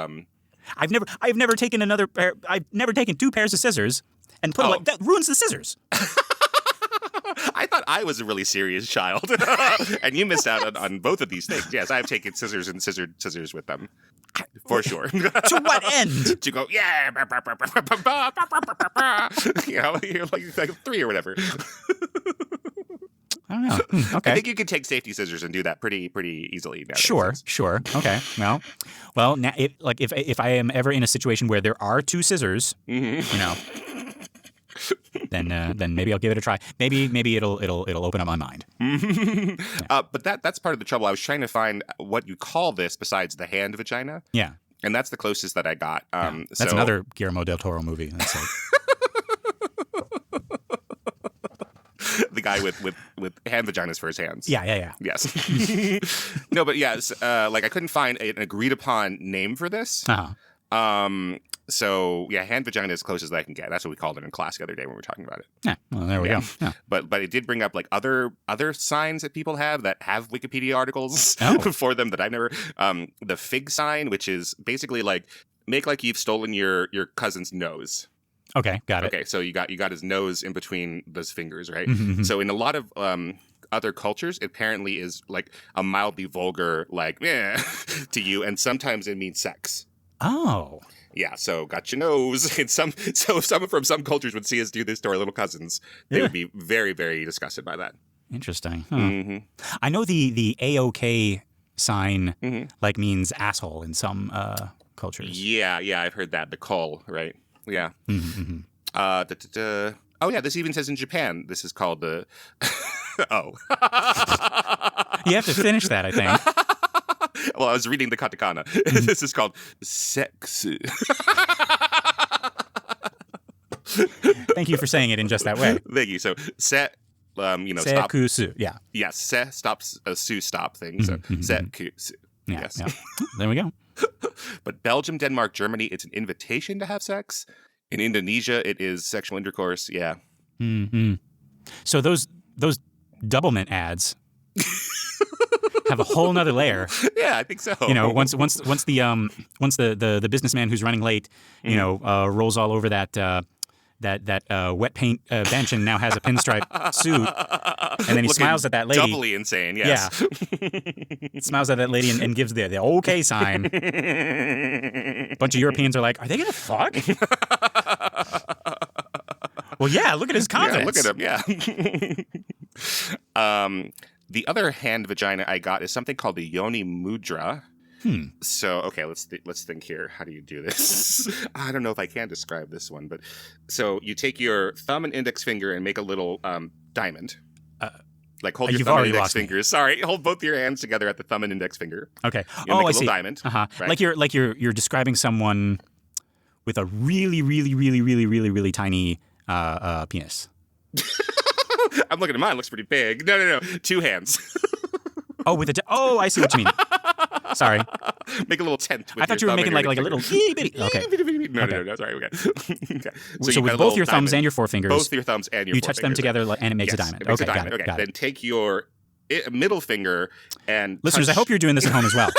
I've never taken another pair. I've never taken two pairs of scissors and put them like that. Ruins the scissors. I thought I was a really serious child, and you missed out on both of these things. Yes, I have taken scissors and scissored scissors with them, for sure. To what end? To go, yeah, you know, you're like 3 or whatever. I don't know. Okay. I think you can take safety scissors and do that pretty easily nowadays. Sure. Okay. Well. Now, if I am ever in a situation where there are two scissors, you know. Then maybe I'll give it a try. Maybe it'll open up my mind. But that's part of the trouble. I was trying to find what you call this besides the hand vagina. Yeah. And that's the closest that I got. That's another Guillermo del Toro movie. That's like... the guy with hand vaginas for his hands. Yeah. Yes. No, but yes, like I couldn't find an agreed upon name for this. So yeah, hand vagina is as close as I can get. That's what we called it in class the other day when we were talking about it. Yeah. Well, there we go. Yeah. But it did bring up like other signs that people have Wikipedia articles for them that I've never. The fig sign, which is basically like make like you've stolen your cousin's nose. Okay, got it. Okay, so you got his nose in between those fingers, right? Mm-hmm. So in a lot of other cultures, it apparently is like a mildly vulgar like to you, and sometimes it means sex. Oh. Yeah, so got your nose. And so if someone from some cultures would see us do this to our little cousins, they would be very, very disgusted by that. Interesting. Huh. I know the AOK sign like means asshole in some cultures. Yeah, I've heard that. The call, right? Yeah. Oh yeah, this even says in Japan. This is called the. Oh. You have to finish that, I think. Well, I was reading the katakana. This is called SEKUSU. Thank you for saying it in just that way. Thank you. So stop. SEKUSU. Yeah. Yes. Stops su stop thing. So SEKUSU. Yeah, Yes. Yeah. There we go. But Belgium, Denmark, Germany, it's an invitation to have sex. In Indonesia, it is sexual intercourse. Yeah. Mm-hmm. So those doublemint ads have a whole nother layer. Yeah, I think so. You know, once the businessman who's running late, you know, rolls all over that wet paint bench and now has a pinstripe suit. And then he smiles at that lady. Doubly insane, yes. Yeah. Smiles at that lady and gives the okay sign. A bunch of Europeans are like, are they going to fuck? Well, yeah, look at his confidence. Yeah, look at him, yeah. The other hand vagina I got is something called the yoni mudra. So, okay, let's think here. How do you do this? I don't know if I can describe this one, but so you take your thumb and index finger and make a little diamond. Like hold your thumb and index fingers. Sorry, hold both your hands together at the thumb and index finger. Okay. You'll make a I little see. Diamond. Right? Like you're describing someone with a really tiny penis. I'm looking at mine. It looks pretty big. No. 2 hands. I see what you mean. Sorry. Make a little tent with I thought you were making like a little itty bitty. Okay. No. Sorry. Okay. Okay. So with both your thumbs and your forefingers, both your thumbs and your you touch them together and it makes a diamond. It makes Okay, a diamond. got it. Then take your middle finger and listeners, I hope you're doing this at home as well.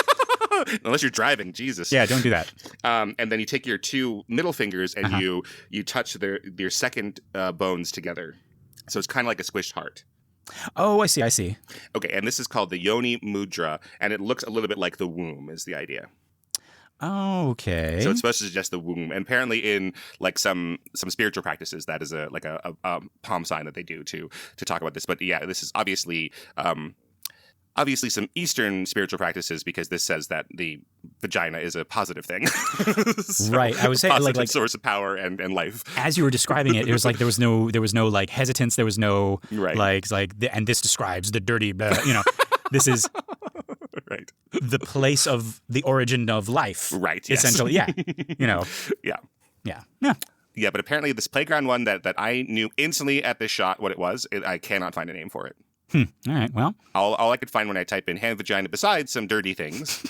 Unless you're driving, Jesus. Yeah, don't do that. And then you take your 2 middle fingers and you touch your second bones together. So it's kind of like a squished heart. Oh, I see. Okay, and this is called the yoni mudra, and it looks a little bit like the womb is the idea. Okay. So it's supposed to suggest the womb, and apparently in like some spiritual practices, that is a palm sign that they do to talk about this. But yeah, this is obviously some Eastern spiritual practices because this says that the vagina is a positive thing. So right. I was saying like source of power and life. As you were describing it, it was like there was no like hesitance. There was no and this describes the dirty. This is right. The place of the origin of life. Right. Yes. Essentially. Yeah. Yeah. But apparently this playground one that I knew instantly at this shot what it was. I cannot find a name for it. All right. Well, all I could find when I type in hand vagina, besides some dirty things,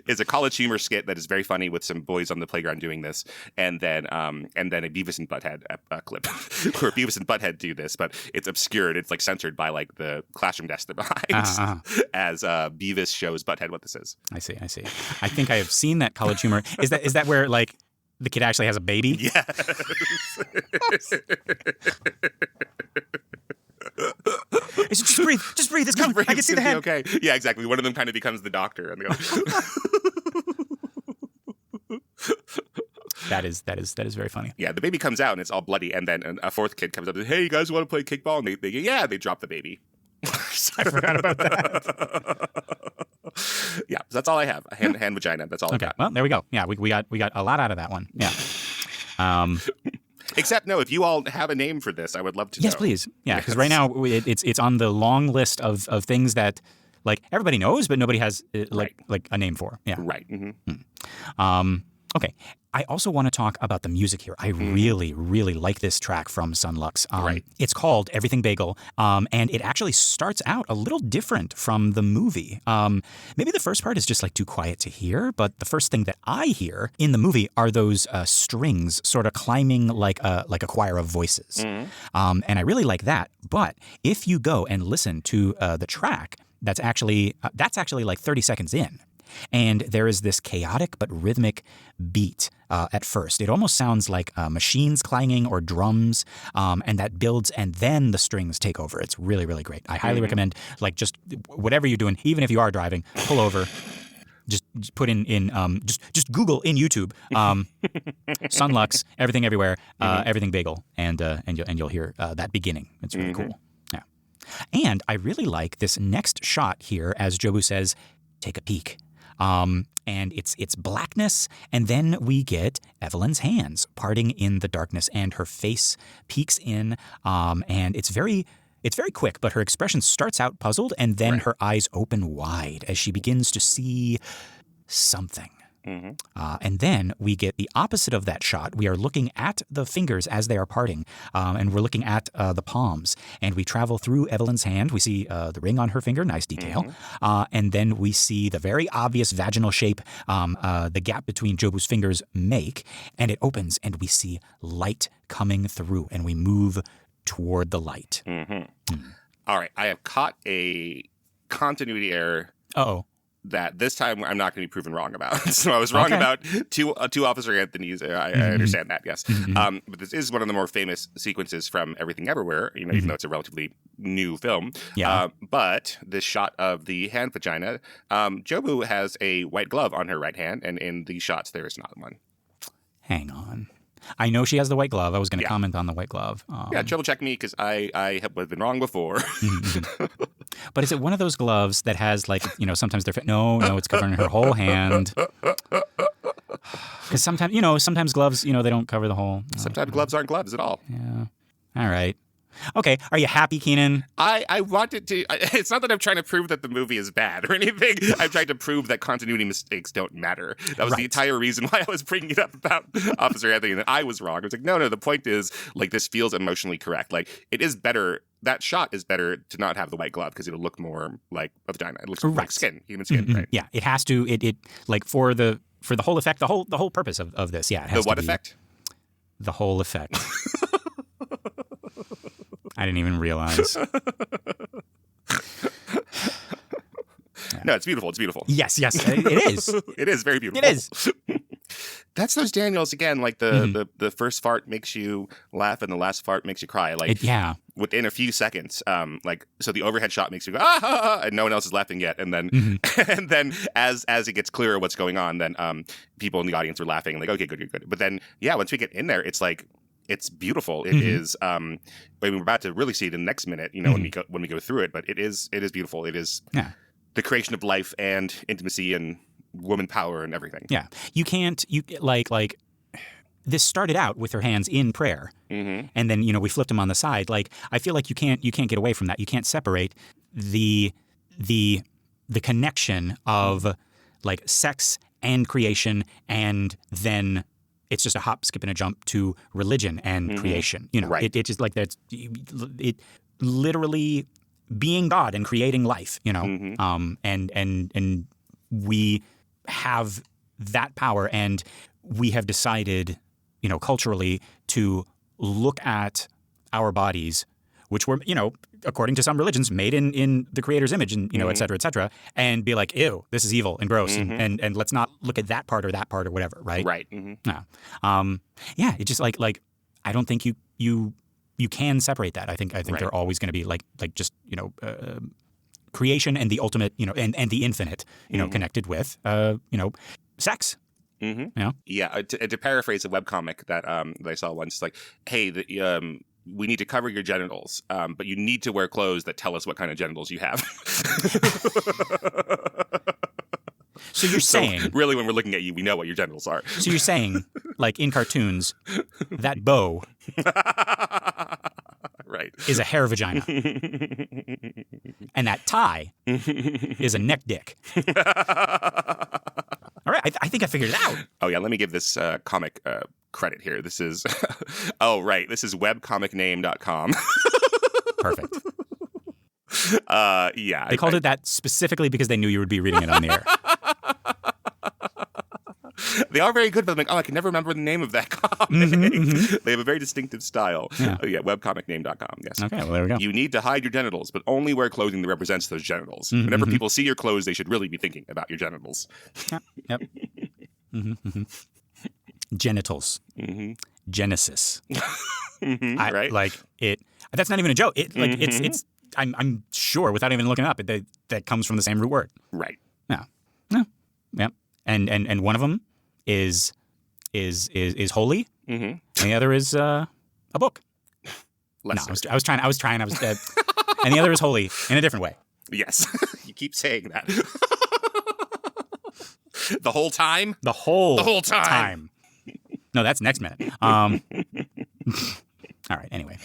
is a College Humor skit that is very funny with some boys on the playground doing this, and then a Beavis and Butthead clip where Beavis and Butthead do this, but it's obscured. It's like censored by like the classroom desk they're behind, as Beavis shows Butthead what this is. I see. I think I have seen that College Humor. Is that where like the kid actually has a baby? Yes. Just breathe. It's coming. I can see the head. Okay. Yeah, exactly. One of them kind of becomes the doctor, and they go. That is very funny. Yeah, the baby comes out and it's all bloody, and then a 4th kid comes up and says, "Hey, you guys want to play kickball?" And they drop the baby. I forgot about that. Yeah, so that's all I have. Hand vagina. That's all I got. Well, there we go. Yeah, we got a lot out of that one. Yeah. Except, no, if you all have a name for this, I would love to know. Yes, please. Yeah, because right now it's on the long list of things that like everybody knows, but nobody has like a name for. Yeah. Right. Mm-hmm. Okay. I also want to talk about the music here. I really like this track from Sunlux. Right. It's called Everything Bagel, and it actually starts out a little different from the movie. Maybe the first part is just like too quiet to hear, but the first thing that I hear in the movie are those strings sort of climbing like a choir of voices. Mm-hmm. And I really like that. But if you go and listen to the track, that's actually like 30 seconds in. And there is this chaotic but rhythmic beat at first. It almost sounds like machines clanging or drums, and that builds, and then the strings take over. It's really great. I highly recommend, like, just whatever you're doing, even if you are driving, pull over. Just put in just Google in YouTube Sunlux, Everything Everywhere, Everything Bagel, and you'll hear that beginning. It's really cool. Yeah, and I really like this next shot here, as Jobu says, "Take a peek." And it's blackness, and then we get Evelyn's hands parting in the darkness, and her face peeks in, and it's very quick, but her expression starts out puzzled, and then her eyes open wide as she begins to see something. Mm-hmm. And then we get the opposite of that shot. We are looking at the fingers as they are parting, and we're looking at the palms. And we travel through Evelyn's hand. We see the ring on her finger, nice detail. Mm-hmm. And then we see the very obvious vaginal shape the gap between Jobu's fingers make. And it opens, and we see light coming through, and we move toward the light. Mm-hmm. All right, I have caught a continuity error. Uh-oh. that this time I'm not going to be proven wrong about. So I was wrong about two Officer Anthony's. I understand that, yes. But this is one of the more famous sequences from Everything Everywhere, even though it's a relatively new film. Yeah. But this shot of the hand vagina, Jobu has a white glove on her right hand, and in these shots there is not one. Hang on. I know she has the white glove. I was going to comment on the white glove. Triple check me because I have been wrong before. But is it one of those gloves that has like, sometimes they're no, it's covering her whole hand. Because sometimes gloves, they don't cover the whole. Sometimes gloves aren't gloves at all. Yeah. All right. Okay. Are you happy, Kynan? I wanted to. It's not that I'm trying to prove that the movie is bad or anything. I'm trying to prove that continuity mistakes don't matter. That was the entire reason why I was bringing it up about Officer Anthony, and that I was wrong. I was like, no. The point is, like, this feels emotionally correct. Like, it is better. That shot is better to not have the white glove because it'll look more like a vagina. It looks like skin, human skin, right? Yeah, it has to. It like for the whole effect, the whole purpose of this. Yeah, it has the what to be effect? The whole effect. I didn't even realize. No, it's beautiful. It's beautiful. Yes, it is. It is very beautiful. It is. That's those Daniels again. Like the first fart makes you laugh and the last fart makes you cry. Like within a few seconds. So the overhead shot makes you go and no one else is laughing yet. And then and then as it gets clearer what's going on, then people in the audience are laughing and like, okay, good. But then once we get in there, it's like. It's beautiful. It is. We're about to really see it in the next minute. when we go through it. But it is beautiful. It is the creation of life and intimacy and woman power and everything. Yeah, you can't. You like this started out with her hands in prayer, and then we flipped them on the side. Like I feel like you can't get away from that. You can't separate the connection of like sex and creation, and then. It's just a hop, skip, and a jump to religion and creation. It just like that's it literally being God and creating life. And we have that power, and we have decided, culturally to look at our bodies, which were, according to some religions, made in the Creator's image, and et cetera, and be like, ew, this is evil and gross, and let's not look at that part or whatever, right? Right. Yeah. It's just like I don't think you can separate that. I think they're always going to be like just creation and the ultimate, and the infinite, connected with sex. Yeah. To paraphrase a webcomic that I saw once, like, hey, we need to cover your genitals, but you need to wear clothes that tell us what kind of genitals you have. So you're saying... really, when we're looking at you, we know what your genitals are. So you're saying, like in cartoons, that bow right. is a hair vagina. And that tie is a neck dick. All right, I think I figured it out. Oh, yeah, let me give this comic credit here. This is... this is webcomicname.com. Perfect. Yeah. They called it that specifically because they knew you would be reading it on the air. They are very good, but I'm like, I can never remember the name of that comic. They have a very distinctive style. Yeah, webcomicname.com, yes. Okay, well, there we go. You need to hide your genitals, but only wear clothing that represents those genitals. Whenever people see your clothes, they should really be thinking about your genitals. Yep. Genitals. Genesis. Right? Like, that's not even a joke. It's I'm sure, without even looking it up, that comes from the same root word. Right. Yeah. And one of them is holy, and the other is a book. Lesser. No, I was trying. And the other is holy in a different way. Yes, you keep saying that. The whole time. The whole time. No, that's next minute. All right. Anyway,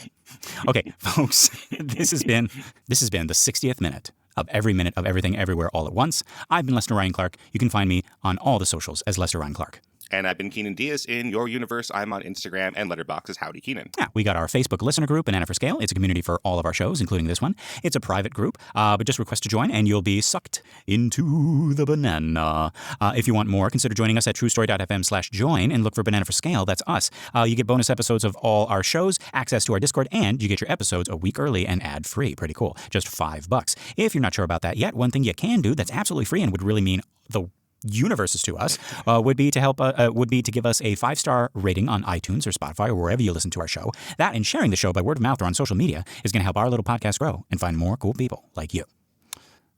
okay, folks. This has been the 60th minute of every minute of Everything Everywhere All at Once. I've been Lester Ryan Clark. You can find me on all the socials as Lester Ryan Clark. And I've been Kynan Diaz. In your universe, I'm on Instagram and Letterboxd as Howdy Kynan. Yeah, we got our Facebook listener group, Banana for Scale. It's a community for all of our shows, including this one. It's a private group, but just request to join and you'll be sucked into the banana. If you want more, consider joining us at truestory.fm/join and look for Banana for Scale. That's us. You get bonus episodes of all our shows, access to our Discord, and you get your episodes a week early and ad-free. Pretty cool. Just $5. If you're not sure about that yet, one thing you can do that's absolutely free and would really mean the universes to us would be to give us a 5-star rating on iTunes or Spotify or wherever you listen to our show. That and sharing the show by word of mouth or on social media is going to help our little podcast grow and find more cool people like you.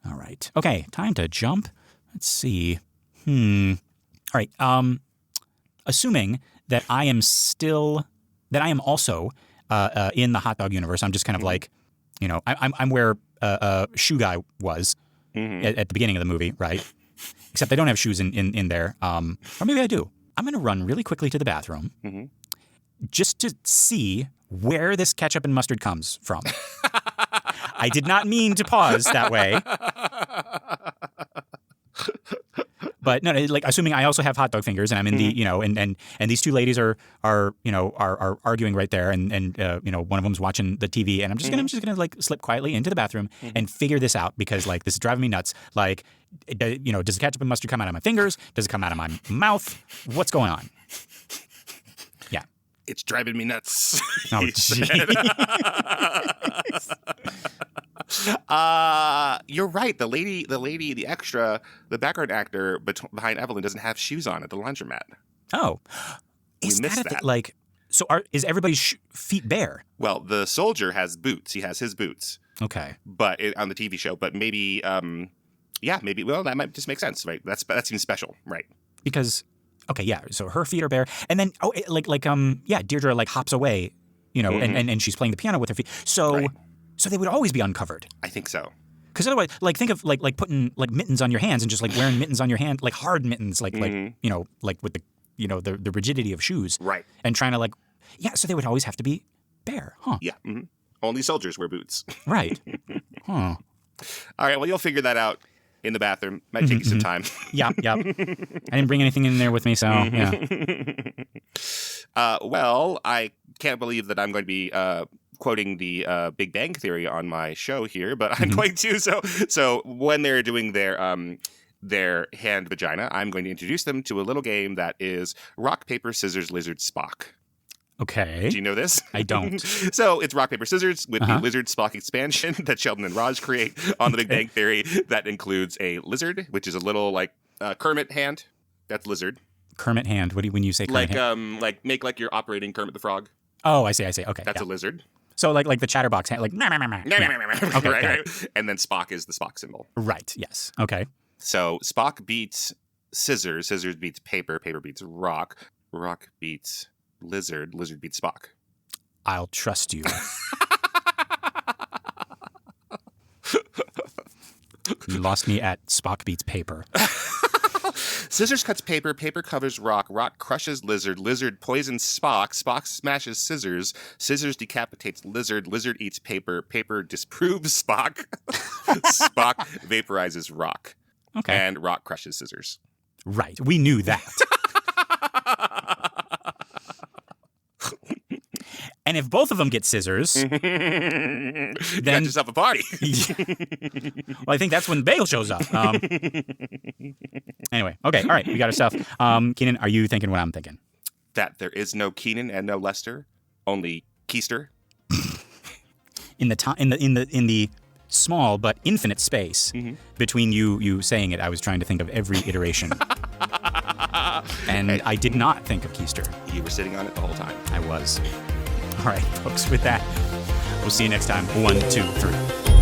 All right. Okay, time to jump. Let's see. All right. Assuming that I am also in the hot dog universe, I'm just kind of like, I'm where Shoe Guy was at the beginning of the movie, right? Except I don't have shoes in there. Or maybe I do. I'm going to run really quickly to the bathroom just to see where this ketchup and mustard comes from. I did not mean to pause that way. But no, like assuming I also have hot dog fingers and I'm in the, and these two ladies are arguing right there and one of them's watching the TV and I'm just gonna like slip quietly into the bathroom and figure this out because like this is driving me nuts. Like, does the ketchup and mustard come out of my fingers? Does it come out of my mouth? What's going on? Yeah. It's driving me nuts. Oh, you're right. The extra, the background actor behind Evelyn doesn't have shoes on at the laundromat. Oh, is that. Is everybody's feet bare? Well, the soldier has boots. He has his boots. Okay. But on the TV show, but maybe, maybe. Well, that might just make sense, right? That seems special, right? Because, okay, yeah. So her feet are bare, and then Deirdre like hops away, and she's playing the piano with her feet. So. Right. So they would always be uncovered. I think so. Because otherwise, like think of like putting like mittens on your hands and just like wearing mittens on your hand, like hard mittens, like with the the rigidity of shoes, right? And trying to so they would always have to be bare, huh? Yeah. Mm-hmm. Only soldiers wear boots. Right. Huh. All right. Well, you'll figure that out in the bathroom. Might take you some time. Yeah. I didn't bring anything in there with me, so yeah. Well, I can't believe that I'm going to be quoting the Big Bang Theory on my show here, but I'm going to. So when they're doing their hand vagina, I'm going to introduce them to a little game that is rock, paper, scissors, lizard, Spock. Okay. Do you know this? I don't. So it's rock, paper, scissors with the lizard Spock expansion that Sheldon and Raj create on the Big Bang Theory. That includes a lizard, which is a little like Kermit hand. That's lizard. Kermit hand. What do you when you say Kermit hand? Like make like you're operating Kermit the Frog. Oh, I see. Okay. That's a lizard. So like the chatterbox hand, like okay, right. And then Spock is the Spock symbol. Right. Yes. Okay. So Spock beats scissors. Scissors beats paper. Paper beats rock. Rock beats lizard. Lizard beats Spock. I'll trust you. You lost me at Spock beats paper. Scissors cuts paper, paper covers rock, rock crushes lizard, lizard poisons Spock, Spock smashes scissors, scissors decapitates lizard, lizard eats paper, paper disproves Spock, Spock vaporizes rock, and rock crushes scissors. Right, we knew that. And if both of them get scissors, you then got yourself a party. Well, I think that's when the bagel shows up. Anyway, okay, all right, we got our stuff. Kynan, are you thinking what I'm thinking? That there is no Kynan and no Lester, only Keister. In the small but infinite space between you saying it, I was trying to think of every iteration. And I did not think of Keister. You were sitting on it the whole time. I was. All right, folks, with that, we'll see you next time. 1, 2, 3.